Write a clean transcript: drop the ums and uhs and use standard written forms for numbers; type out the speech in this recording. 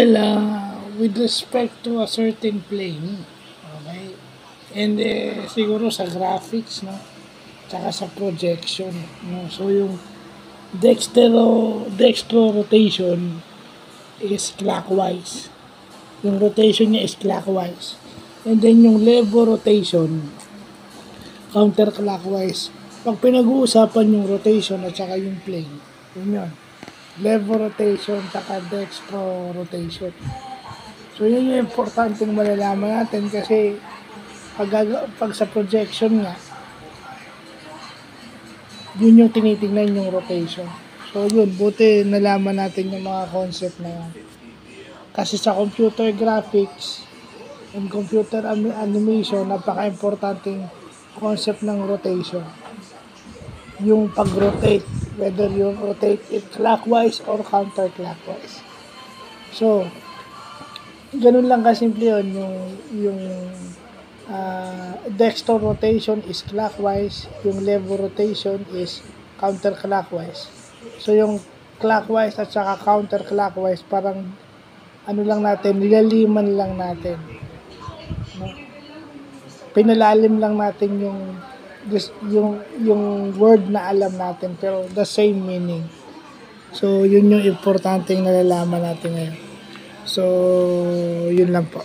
Well, with respect to a certain plane, okay, and siguro sa graphics, no, tsaka sa projection, no, so yung dextro rotation is clockwise. Yung rotation niya is clockwise. And then yung levo rotation, counterclockwise. Pag pinag-uusapan yung rotation at saka yung plane, yun yun. Levo rotation, saka dextro rotation. So yun yung importanteng malalaman natin kasi pag sa projection nga, yun yung tinitingnan yung rotation. So yun, buti nalaman natin yung mga concept na yun. Kasi sa computer graphics and computer animation, napaka-importanting concept ng rotation. Yung pag-rotate, whether you rotate it clockwise or counterclockwise. So, ganun lang kasimple yun, yung dextro rotation is clockwise, yung levo rotation is counterclockwise. So, yung clockwise at saka counterclockwise, parang ano lang natin, nilaliman lang natin. No? Pinalalim lang natin yung word na alam natin, pero the same meaning. So, yun yung importanteng nalalaman natin ngayon. So, yun lang po.